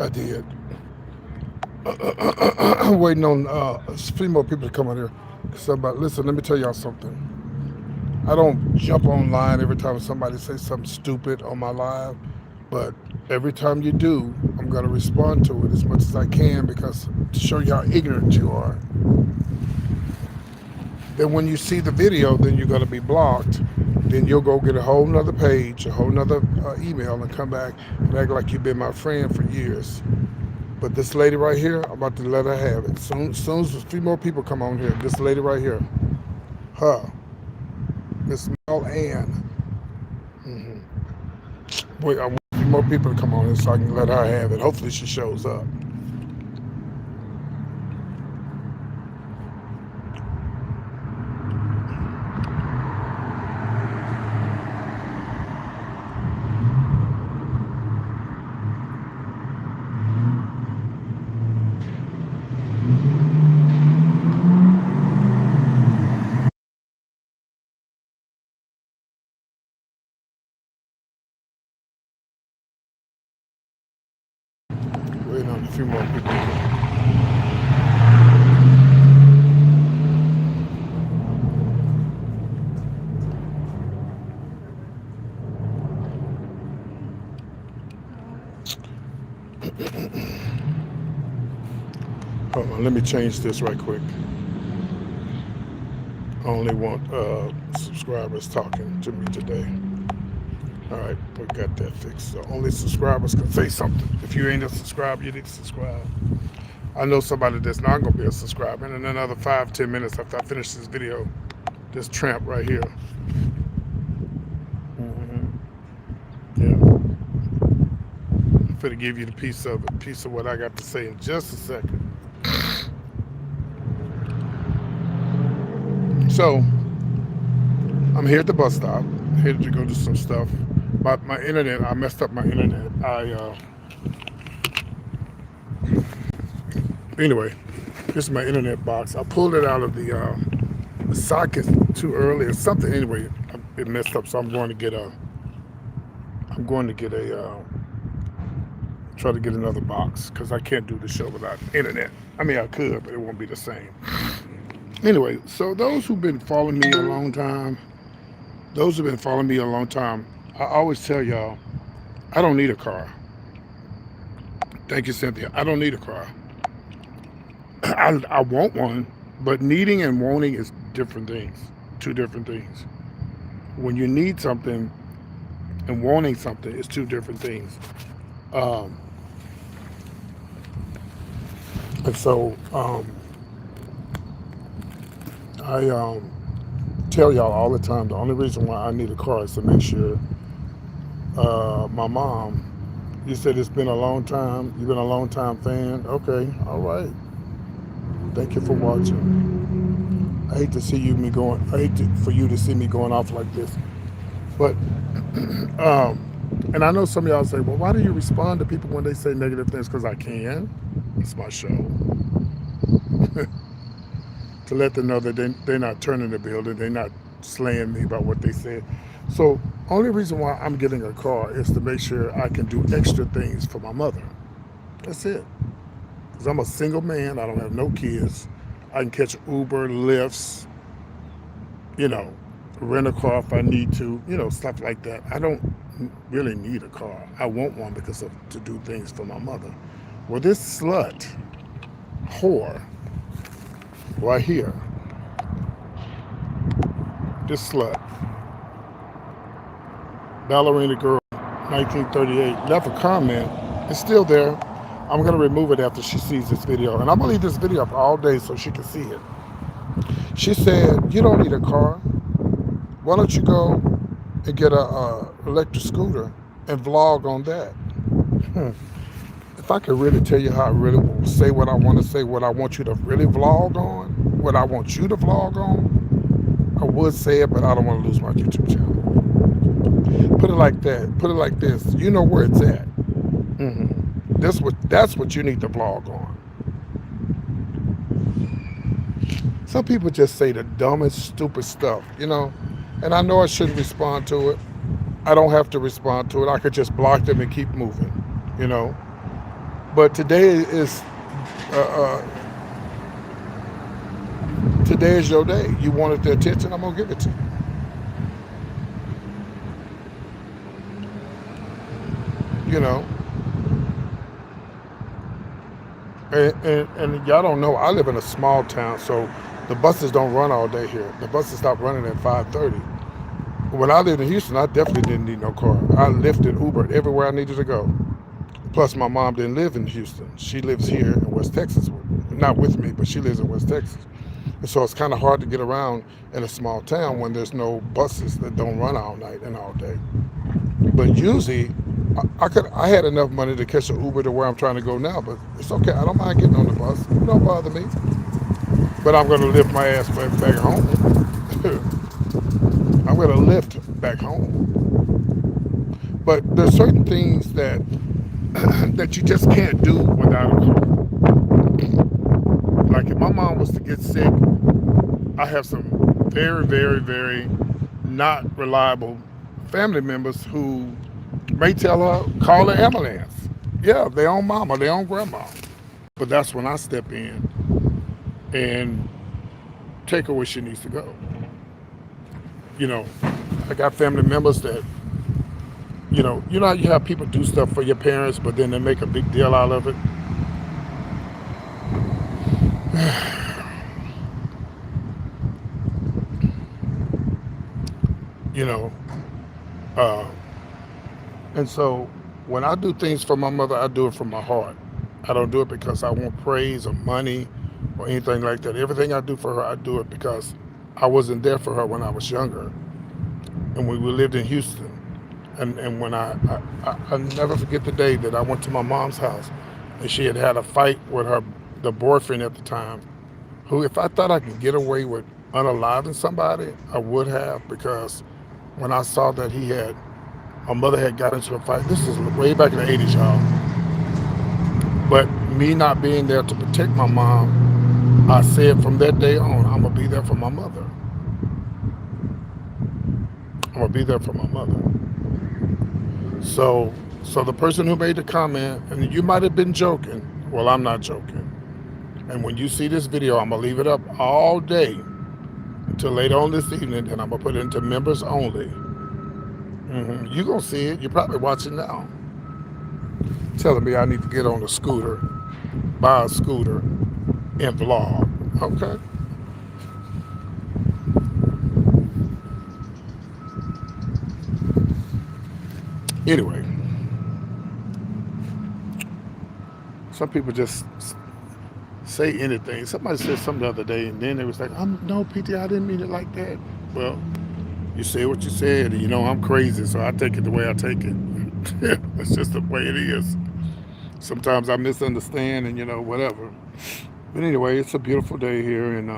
I did. I'm waiting on a few more people to come on here. Somebody, listen, let me tell y'all something. I don't jump online every time somebody says something stupid on my live, but every time you do, I'm going to respond to it as much as I can because to show you how ignorant you are. Then when you see the video, then you're going to be blocked. Then you'll go get a whole nother page, a whole nother email, and come back and act like you've been my friend for years. But this lady right here, I'm about to let her have it. Soon as a few more people come on here, this lady right here, her, Miss Mel Ann. Wait, I want a few more people to come on here so I can let her have it. Hopefully she shows up. Waiting on a few more people. Hold on, let me change this right quick. I only want subscribers talking to me today. All right, we got that fixed. So only subscribers can say something. If you ain't a subscriber, you need to subscribe. I know somebody that's not going to be a subscriber. And in another 5-10 minutes after I finish this video, this tramp right here. Yeah. I'm going to give you the piece of what I got to say in just a second. So, I'm here at the bus stop, headed to go do some stuff. My internet, I messed up my internet. Anyway, this is my internet box. I pulled it out of the socket too early or something. Anyway, it messed up, so I'm going to get a, try to get another box because I can't do the show without internet. I mean, I could, but it won't be the same. Anyway, so those who've been following me a long time, I always tell y'all, I don't need a car. Thank you, Cynthia. I don't need a car. I want one, but needing and wanting is different things, two different things. When you need something and wanting something is two different things. And so I tell y'all all the time, the only reason why I need a car is to make sure my mom, you said it's been a long time, you've been a long time fan. Okay, all right. Thank you for watching. I hate to see you for you to see me going off like this. But and I know some of y'all say, well, why do you respond to people when they say negative things? Because I can. It's my show. To let them know that they're not turning the building, they're not slaying me about what they said. So only reason why I'm getting a car is to make sure I can do extra things for my mother. That's it. Because I'm a single man, I don't have no kids. I can catch Uber, Lyfts, rent a car if I need to, stuff like that. I don't really need a car. I want one to do things for my mother. Well, this slut, whore, right here, this slut, ballerina girl, 1938, left a comment. It's still there. I'm going to remove it after she sees this video. And I'm going to leave this video up all day so she can see it. She said, you don't need a car. Why don't you go and get a electric scooter and vlog on that? If I could really tell you how I really will say what I want to say, what I want you to really vlog on, what I want you to vlog on, I would say it, but I don't want to lose my YouTube channel. Put it like that. Put it like this. You know where it's at. That's what you need to vlog on. Some people just say the dumbest, stupid stuff, and I know I shouldn't respond to it. I don't have to respond to it. I could just block them and keep moving, But uh, uh, today is your day. You wanted the attention, I'm gonna give it to you. You know, and y'all don't know. I live in a small town, so the buses don't run all day here. The buses stop running at 5:30. When I lived in Houston, I definitely didn't need no car. I lifted, Ubered everywhere I needed to go. Plus, my mom didn't live in Houston. She lives here in West Texas, not with me, but she lives in West Texas. And so it's kind of hard to get around in a small town when there's no buses that don't run all night and all day. But usually, I had enough money to catch an Uber to where I'm trying to go now. But it's okay. I don't mind getting on the bus. It don't bother me. But I'm going to lift my ass back home. I'm going to lift back home. But there's certain things that that you just can't do without a car. Like if my mom was to get sick, I have some very, very, very not reliable family members who may tell her, call the ambulance. Yeah, their own mama, their own grandma. But that's when I step in and take her where she needs to go. You know, I got family members that, how you have people do stuff for your parents, but then they make a big deal out of it. You know, uh, and so when I do things for my mother, I do it from my heart. I don't do it because I want praise or money or anything like that. Everything I do for her, I do it because I wasn't there for her when I was younger and when we lived in Houston. And when I never forget the day that I went to my mom's house and she had a fight with the boyfriend at the time, who, if I thought I could get away with unaliving somebody, I would have, because when I saw that my mother had got into a fight, this is way back in the 80s, y'all. But me not being there to protect my mom, I said from that day on, I'm going to be there for my mother. I'm going to be there for my mother. So the person who made the comment, and you might have been joking, well, I'm not joking. And when you see this video, I'm going to leave it up all day until later on this evening, and I'm going to put it into members only. You're going to see it. You're probably watching now. Telling me I need to get on a scooter, buy a scooter, and vlog. Okay. Anyway, some people just say anything. Somebody said something the other day, and then they was like, no, PT, I didn't mean it like that. Well, you said what you said, and I'm crazy, so I take it the way I take it. That's just the way it is. Sometimes I misunderstand, and whatever. But anyway, it's a beautiful day here, and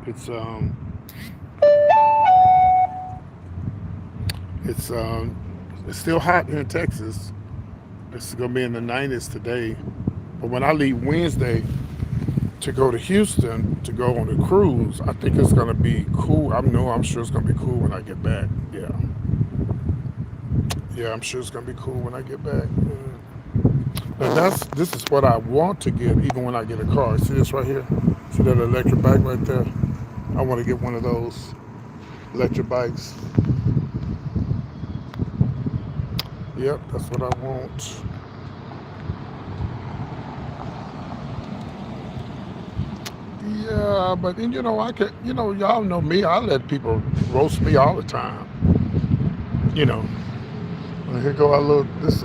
it's it's still hot here in Texas. It's gonna be in the 90s today. But when I leave Wednesday to go to Houston to go on a cruise, I think it's gonna be cool. I'm sure it's gonna be cool when I get back. Yeah, I'm sure it's gonna be cool when I get back. And this is what I want to get even when I get a car. See this right here? See that electric bike right there? I want to get one of those electric bikes. Yep, that's what I want. Yeah, but then I could, y'all know me. I let people roast me all the time. Well, here go our little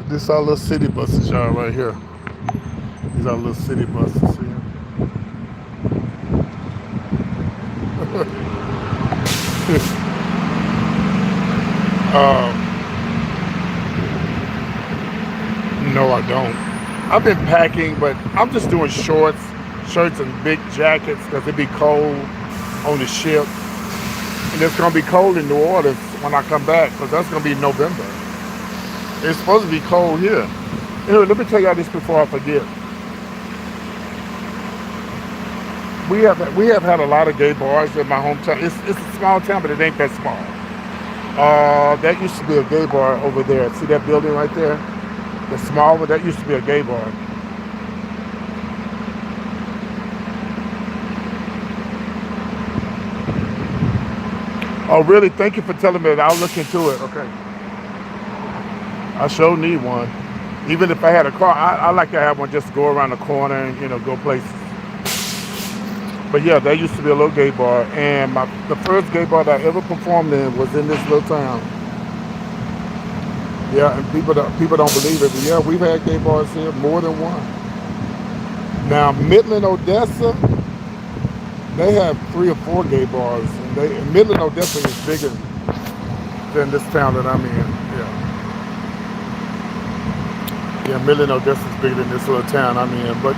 this our little city buses, y'all, right here. These are little city buses here. um, no, I don't. I've been packing, but I'm just doing shirts and big jackets because it be cold on the ship. And it's going to be cold in New Orleans when I come back, because that's going to be November. It's supposed to be cold here. Anyway, let me tell y'all this before I forget. We have had a lot of gay bars in my hometown. It's a small town, but it ain't that small. That used to be a gay bar over there. See that building right there? The small one, that used to be a gay bar. Oh, really? Thank you for telling me that. I'll look into it. Okay. I sure need one. Even if I had a car, I like to have one just to go around the corner and, go places. But yeah, there used to be a little gay bar. And the first gay bar that I ever performed in was in this little town. Yeah, and people don't believe it. But yeah, we've had gay bars here, more than one. Now, Midland, Odessa, they have 3 or 4 gay bars. And Midland, Odessa is bigger than this town that I'm in. Yeah. Yeah, Midland, Odessa is bigger than this little town I'm in. But,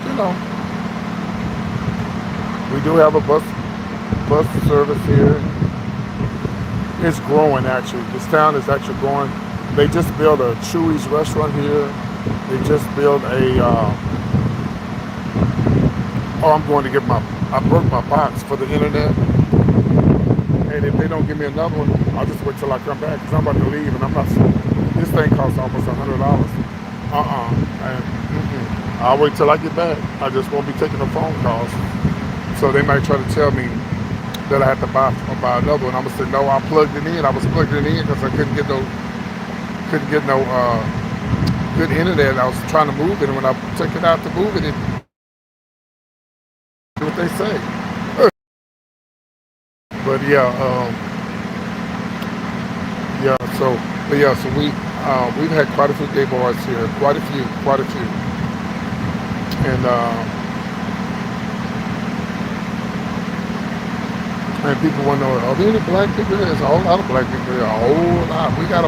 we do have a bus service here. It's growing, actually. This town is actually growing. They just built a Chewy's restaurant here. They just built I'm going to I broke my box for the internet. And if they don't give me another one, I'll just wait till I come back, because I'm about to leave, and this thing costs almost $100. I'll wait till I get back. I just won't be taking the phone calls. So they might try to tell me that I have to buy another one. I'm gonna say no. I plugged it in. I was plugging it in because I couldn't get no good internet. I was trying to move it, and when I took it out to move it, what they say. But so we've had quite a few gay bars here, quite a few, and people want to know, are there any black people here? There's a whole lot of black people here, a whole lot. We got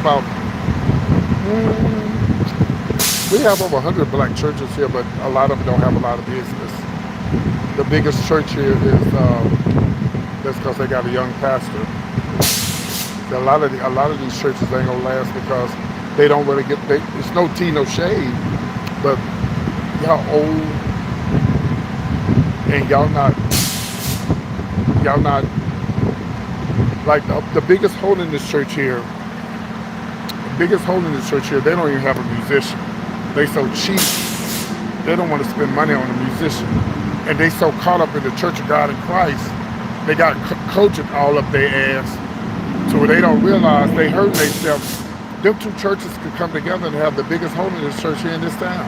we have over 100 black churches here, but a lot of them don't have a lot of business. The biggest church here is, that's because they got a young pastor. A lot of these churches ain't gonna last because they don't really it's no tea, no shade, but y'all old and y'all not like the biggest hole in this church here. They don't even have a musician. They so cheap. They don't want to spend money on a musician, and they so caught up in the Church of God in Christ. They got coaching all up their ass, to where they don't realize they hurt themselves. Them two churches could come together and have the biggest holiness church here in this town.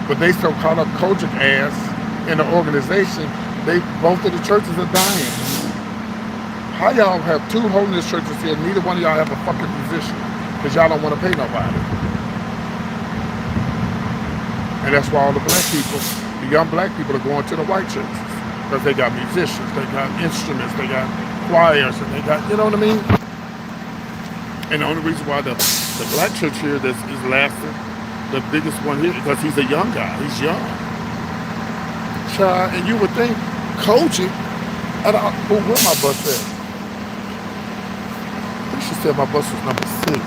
But they so caught up coaching ass in the organization, both of the churches are dying. How y'all have 2 holiness churches here, neither one of y'all have a fucking musician, because y'all don't want to pay nobody. And that's why all the young black people are going to the white churches, because they got musicians, they got instruments, they got choirs, and they got, you know what I mean? And the only reason why the black church here is lasting, the biggest one here, because he's a young guy. He's young. Child, and you would think coaching, where my bus at? I think she said my bus was number 6.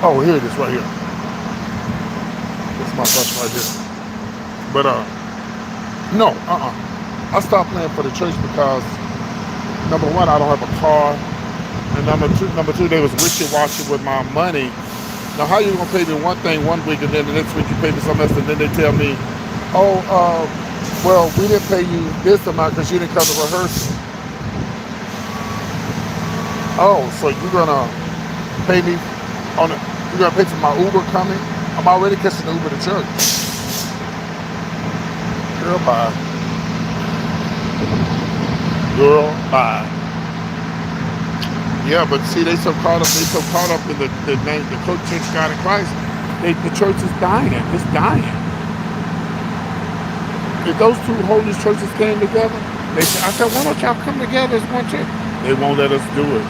Oh, here it is, right here. This is my bus right here. But no, I stopped playing for the church because, number one, I don't have a car, and number two, they was wishy-washy with my money. Now, how you gonna pay me one thing one week, and then the next week you pay me something else, and then they tell me, well, we didn't pay you this amount because you didn't come to rehearsal. Oh, so you're gonna pay me you're gonna pay for my Uber coming? I'm already catching the Uber to church. Girl, bye. Yeah, but see, they so caught up in the name, the Church of God in Christ. The church is dying. It's dying. If those 2 holiness churches came together, I said, why don't y'all come together as one church? They won't let us do it.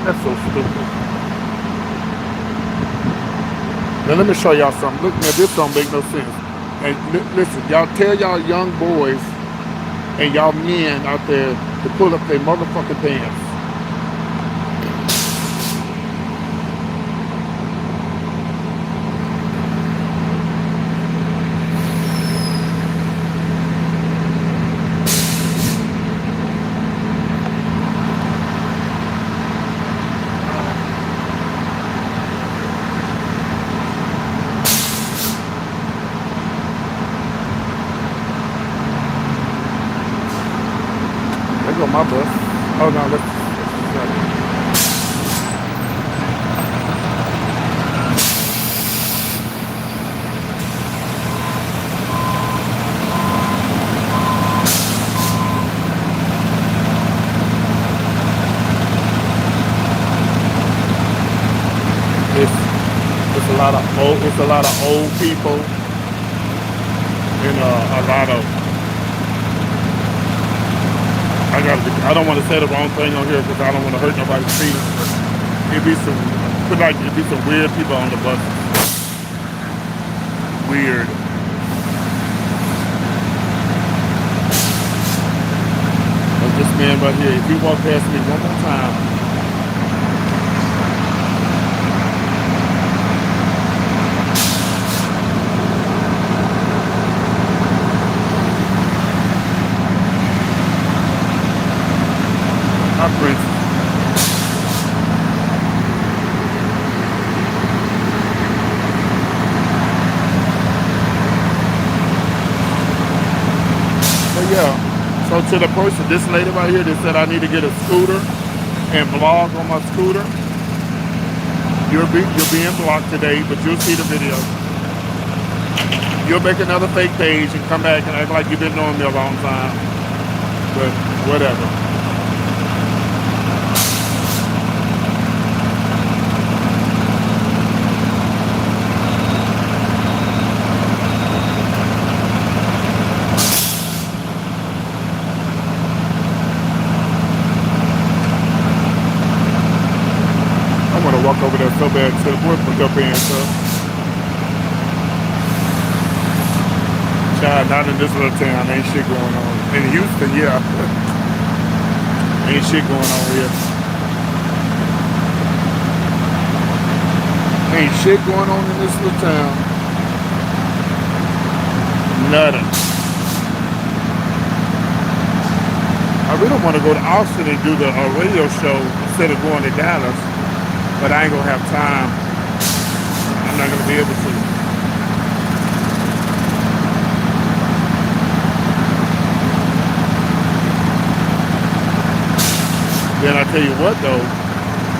That's so stupid. Now let me show y'all something. Look, now this don't make no sense. And listen, y'all tell y'all young boys and y'all men out there to pull up their motherfucking pants. my bus. Oh no, let's it's a lot of old people and a lot of I don't want to say the wrong thing on here because I don't want to hurt nobody's feelings. But it'd be some weird people on the bus. Weird. But this man right here, if he walk past me one more time, my princess. But yeah, so to the person, this lady right here that said I need to get a scooter and vlog on my scooter, you're being blocked today, but you'll see the video. You'll make another fake page and come back and act like you've been knowing me a long time. But whatever. Walk over there so bad to the boy put your pants up. Child, not in this little town, ain't shit going on. In Houston, yeah. Ain't shit going on here. Ain't shit going on in this little town. Nothing. I really want to go to Austin and do the radio show instead of going to Dallas. But I ain't gonna have time. I'm not gonna be able to. Then I tell you what though,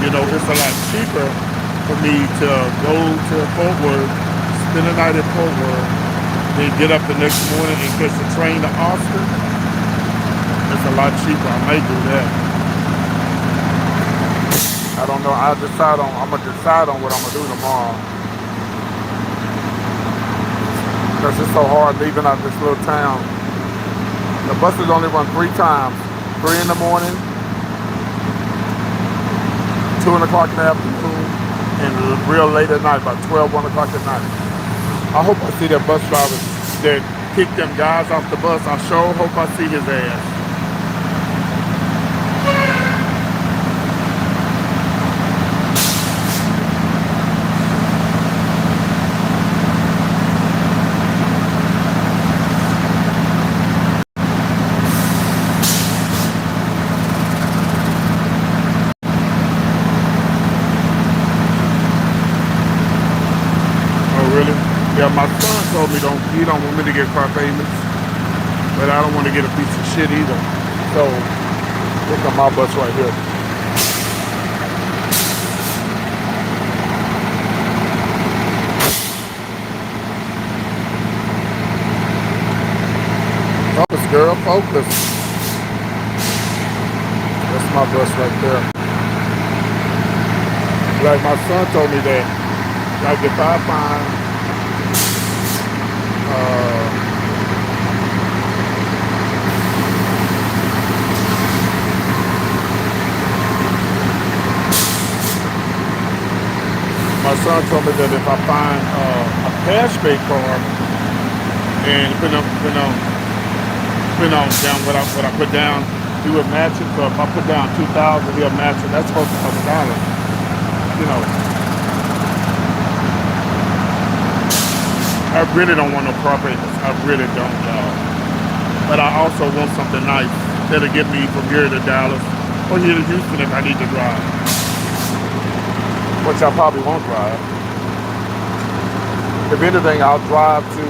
you know, it's a lot cheaper for me to go to Fort Worth, spend the night at Fort Worth, then get up the next morning and catch the train to Austin. It's a lot cheaper. I may do that. I don't know. I'm gonna decide on what I'm gonna do tomorrow. Because it's so hard leaving out this little town. The buses only run 3 times. 3 in the morning, 2 o'clock in the afternoon, and real late at night, about 12, 1 o'clock at night. I hope I see that bus driver that kicked them guys off the bus. I sure hope I see his ass. Yeah, my son told me he don't want me to get car payments, but I don't want to get a piece of shit either. So look at my bus right here. Focus, girl, focus. That's my bus right there. Like my son told me that, like if I find my son told me that if I find a cash pay card and depending on down what I put down, he would match it. So if I put down $2,000, he'll match it. That's close to $100. You know, I really don't want no car payments. I really don't, y'all. But I also want something nice that'll get me from here to Dallas or here to Houston if I need to drive. Which I probably won't drive. If anything, I'll drive to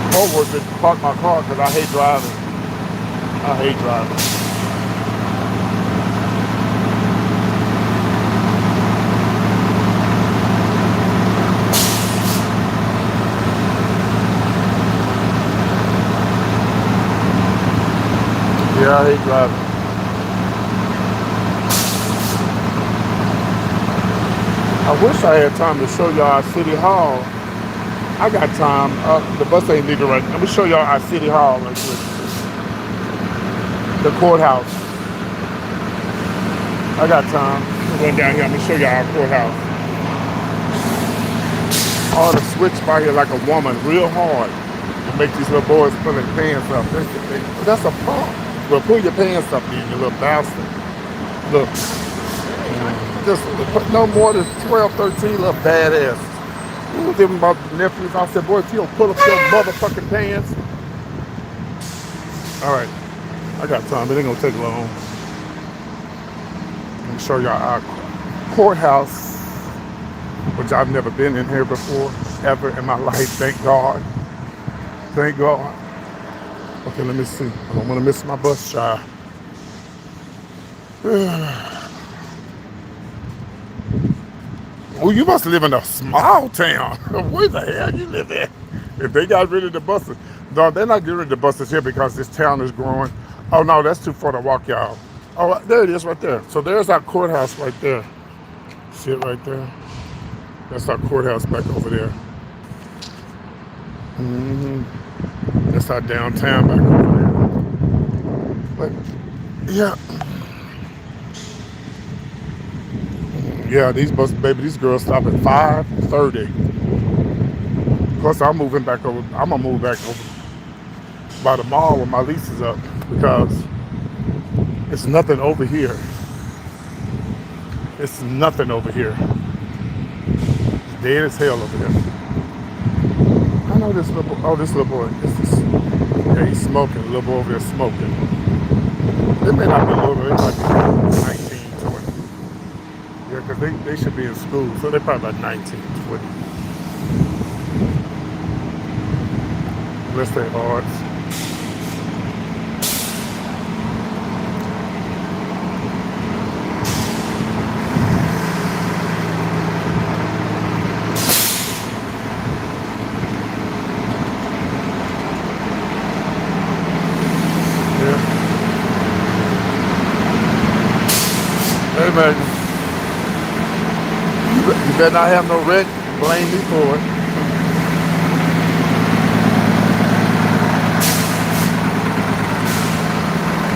Fort Worth and park my car because I hate driving. I hate driving. Yeah, I hate driving. I wish I had time to show y'all our City Hall. I got time. The bus ain't leaving right now. Let me show y'all our City Hall right quick. The courthouse. I got time. I'm going down here. I'm going to show y'all our courthouse. Oh, the switch by here like a woman, real hard. To make these little boys pull their pants up. That's a pump. Well, pull your pants up, then, you little bastard. Look. Just no more than 12, 13 little badass. Them my nephews. I said, boy, if you don't pull up your motherfucking pants. All right. I got time. It ain't going to take long. Let me show y'all our courthouse, which I've never been in here before, ever in my life. Thank God. Thank God. Okay, let me see. I don't want to miss my bus, child. Well, you must live in a small town. Where the hell you live at? If they got rid of the buses. No, they're not getting rid of the buses here because this town is growing. Oh, no, that's too far to walk, y'all. Oh, there it is right there. So there's our courthouse right there. See it right there? That's our courthouse back over there. That's our downtown back over there. But, yeah. Yeah, these buses, baby, these girls stop at 5:30. Of course, I'm moving back over. I'm gonna move back over by the mall when my lease is up because it's nothing over here. It's nothing over here. It's dead as hell over here. I know this little boy. Oh, this little boy. Yeah, he's smoking. A little boy over there smoking. They may not be little. They might be 19, 20. Yeah, because they should be in school, so they're probably about 19, 20. Bless their hearts. Yeah. Hey, man. You better not have no rent. Blame me for it.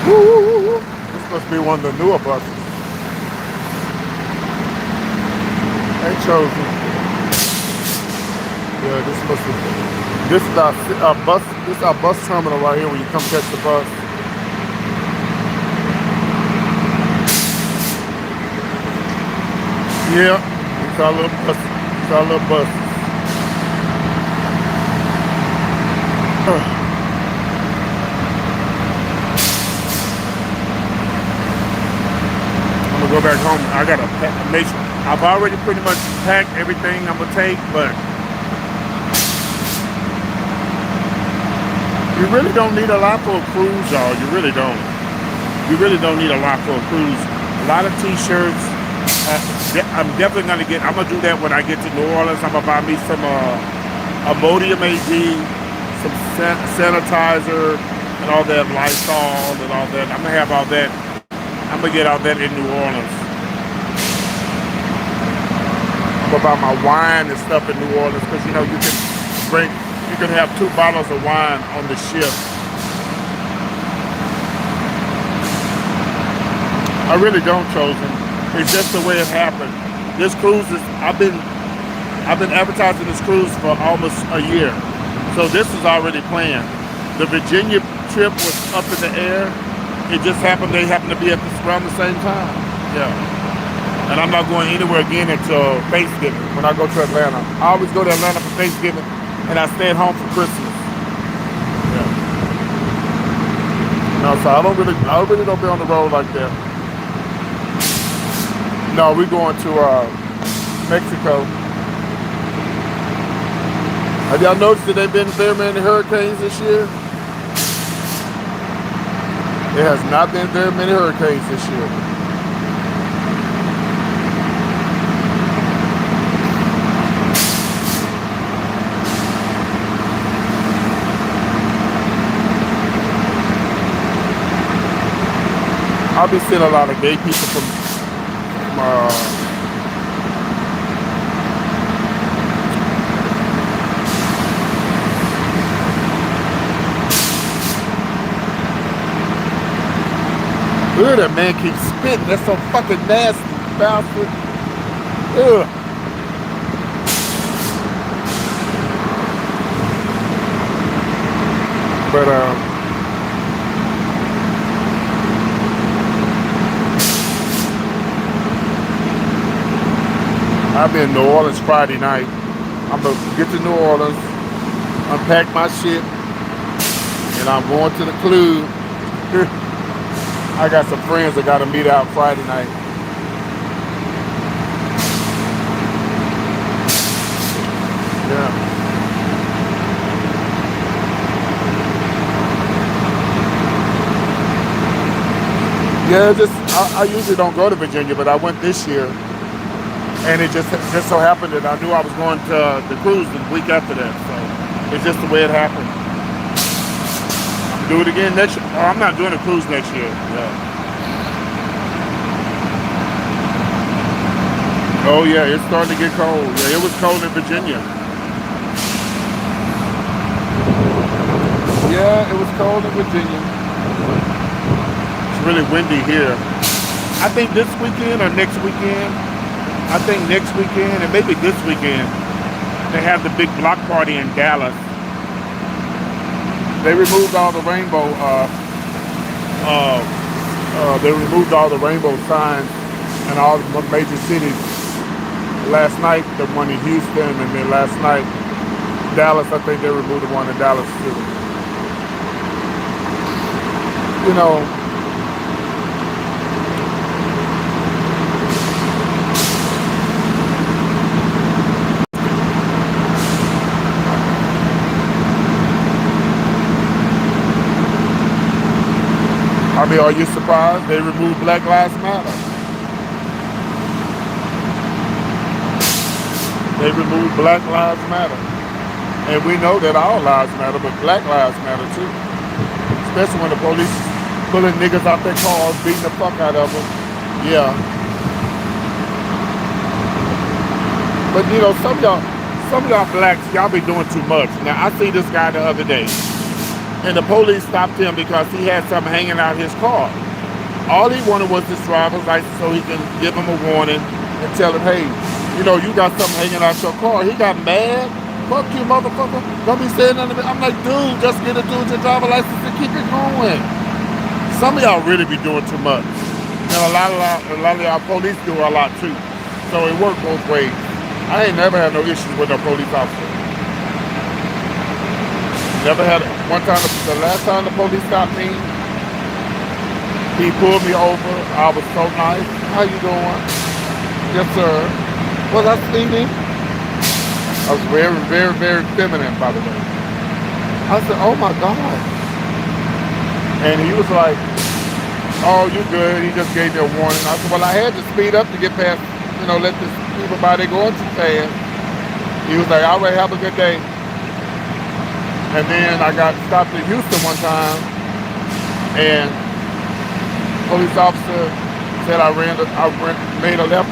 Woo. This must be one of the newer buses. Ain't chosen. Yeah, this is our bus. This is our bus terminal right here when you come catch the bus. Yeah. It's our little bus. It's our little bus. I'm gonna go back home. I gotta make sure. I've already pretty much packed everything I'm gonna take, but you really don't need a lot for a cruise, y'all. You really don't. You really don't need a lot for a cruise. A lot of t-shirts. I'm definitely gonna get. I'm gonna do that when I get to New Orleans. I'm gonna buy me some Imodium AD, some sanitizer, and all that Lysol and all that. I'm gonna have all that. I'm gonna get all that in New Orleans. I'm gonna buy my wine and stuff in New Orleans because you can have 2 bottles of wine on the ship. I really don't, Chosen. It's just the way it happened. This cruise is, I've been advertising this cruise for almost a year. So this is already planned. The Virginia trip was up in the air. It just happened, they happened to be around the same time. Yeah. And I'm not going anywhere again until Thanksgiving when I go to Atlanta. I always go to Atlanta for Thanksgiving and I stay at home for Christmas. Yeah. No, so I really don't be on the road like that. No, we're going to Mexico. Have y'all noticed that they've been very many hurricanes this year? It has not been very many hurricanes this year. I'll be seeing a lot of gay people from ugh, that man keeps spitting. That's so fucking nasty, bastard. Ugh. But I'll be in New Orleans Friday night. I'm gonna get to New Orleans, unpack my shit, and I'm going to the club. I got some friends that got to meet out Friday night. Yeah. Yeah, I usually don't go to Virginia, but I went this year, and it just so happened that I knew I was going to the cruise the week after that, so it's just the way it happened. Do it again next year. Oh, I'm not doing a cruise next year. Yeah. Oh yeah, it's starting to get cold. Yeah, it was cold in Virginia. Yeah, it was cold in Virginia. It's really windy here. I think this weekend or next weekend. I think next weekend and maybe this weekend they have the big block party in Dallas. They removed all the rainbow. They removed all the rainbow signs in all the major cities. Last night, the one in Houston, and then last night, Dallas. I think they removed the one in Dallas too. You know, I mean, are you surprised they removed Black Lives Matter? They removed Black Lives Matter. And we know that all lives matter, but Black Lives Matter too. Especially when the police pulling niggas out their cars, beating the fuck out of them. Yeah. But you know, some of y'all blacks, y'all be doing too much. Now, I see this guy the other day, and the police stopped him because he had something hanging out his car. All he wanted was his driver's license so he can give him a warning and tell him, hey, you know, you got something hanging out your car. He got mad. Fuck you, motherfucker. Don't be saying nothing to me. I'm like, dude, just get a dude your driver's license and keep it going. Some of y'all really be doing too much. And a lot of y'all police do a lot too. So it works both ways. I ain't never had no issues with a police officer. Never had it. One time, the last time the police stopped me, he pulled me over. I was so nice. How you doing? Yes, sir. Was I speeding? I was very, very, very feminine, by the way. I said, oh my God. And he was like, oh, you good. He just gave me a warning. I said, well, I had to speed up to get past, you know, let this people by there going too fast. He was like, all right, have a good day. And then I got stopped in Houston one time, and police officer said I made a left,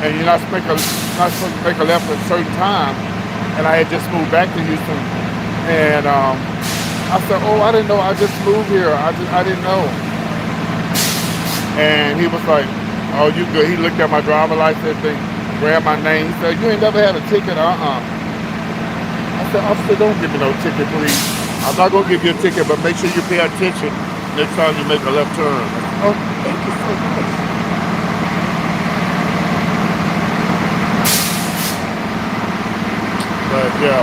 and you're not supposed to make a left at a certain time. And I had just moved back to Houston, and I said, oh, I didn't know, I just moved here. I didn't know. And he was like, oh, you good. He looked at my driver's license thing, grabbed my name. He said, you ain't never had a ticket, I said, officer, don't give me no ticket, please. I'm not going to give you a ticket, but make sure you pay attention next time you make a left turn. I said, oh, thank you so much. But, yeah.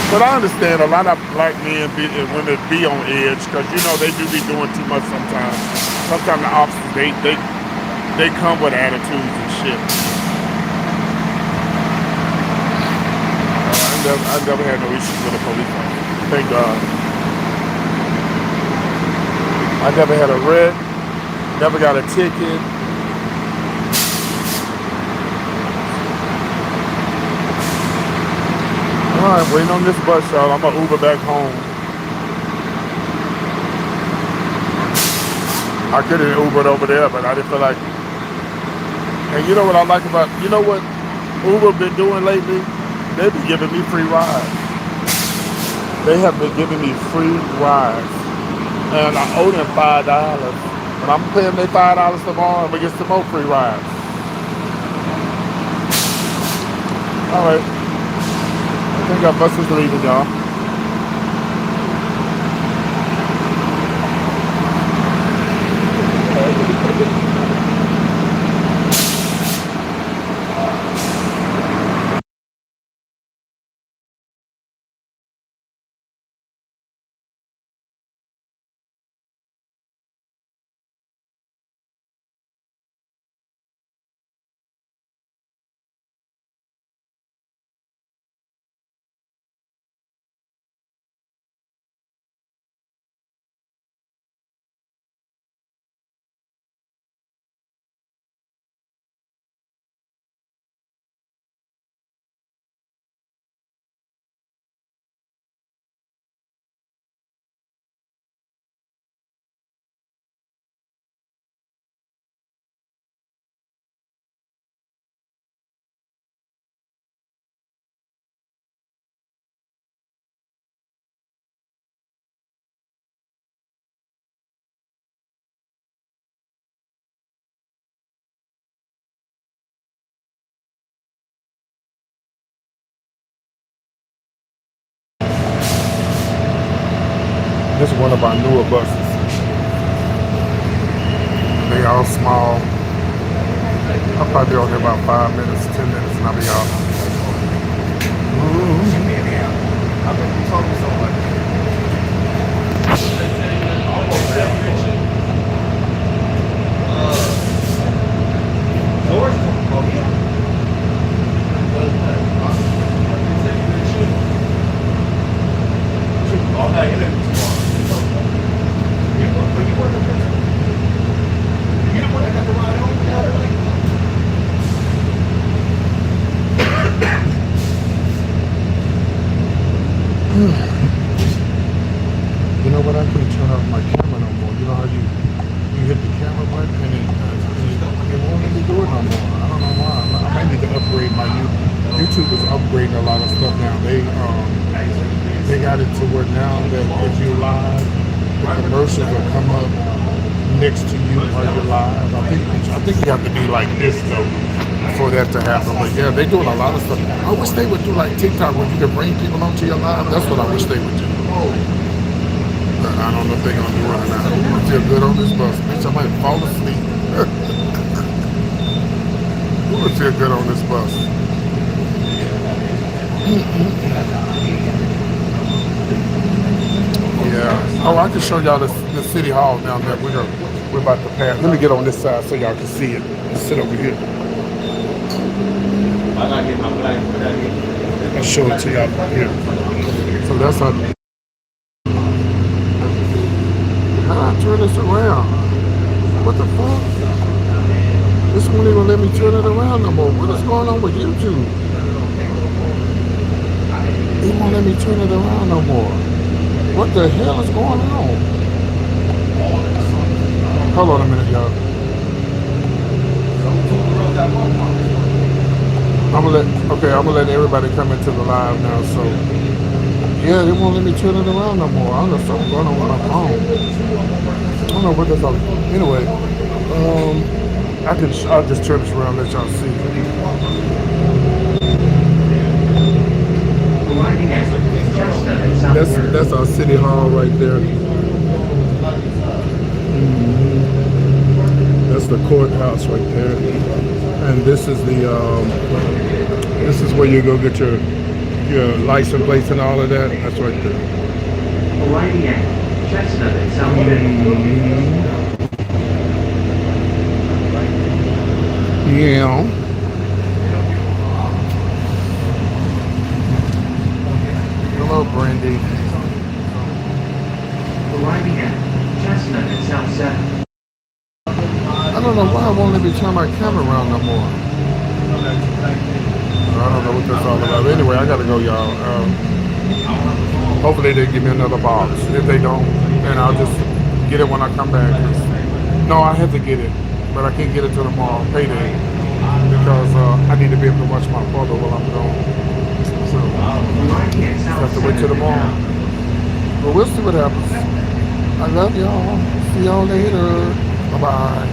But I understand a lot of black men and women be on edge because, you know, they do be doing too much sometimes. Sometimes the officers, they come with attitudes and shit. I never had no issues with a police officer. Thank God. I never had a wreck, never got a ticket. All right, waiting on this bus, y'all. I'm gonna Uber back home. I could have Ubered over there, but I didn't feel like. And you know what I like about, you know what Uber been doing lately? They've been giving me free rides. They have been giving me free rides. And I owe them $5. And I'm paying them $5 tomorrow and we get some more free rides. All right. I think our bus is leaving, y'all. This is one of our newer buses. They all small. I'll probably be on there about 5 minutes, 10 minutes, and I'll be out. You know what? I couldn't turn off my camera no more. You know how you hit the camera button and it won't let me do it no more. I don't know why. I might need to upgrade my YouTube is upgrading a lot of stuff now. They got it to where now that if you're live, the commercials will come up next to you while you're live. I think you have to be like this though for that to happen. But yeah, they're doing a lot of stuff. I wish they would do like TikTok where you can bring people onto your live. That's what I wish they would do. But I don't know if they're gonna do it or not. I feel good on this bus. Bitch, I might fall asleep. I feel good on this bus. Yeah. Oh, I can show y'all the city hall down there. We're about to pass. Let me get on this side so y'all can see it. Let's sit over here. I'll show it to y'all here. So that's how. How do I turn this around? What the fuck? This won't even let me turn it around no more. What is going on with YouTube? It won't let me turn it around no more. What the hell is going on? Hold on a minute, y'all. I'm gonna let everybody come into the live now. So yeah, they won't let me turn it around no more. I don't know if something's going on with my phone. I don't know what that's all. Anyway, I'll just turn this around and let y'all see. That's our city hall right there. That's the courthouse right there, and this is where you go get your license plates and all of that. That's right there. Yeah. Oh, Brandy. Arriving at Chestnut and South 7. I don't know why I won't let me turn my camera around no more. I don't know what that's all about. Anyway, I gotta go, y'all. Hopefully they give me another box. If they don't, then I'll just get it when I come back. No, I have to get it, but I can't get it till tomorrow, payday, because I need to be able to watch my father while I'm gone. So I have to wait till tomorrow. But we'll see what happens. I love y'all. See y'all later. Bye bye.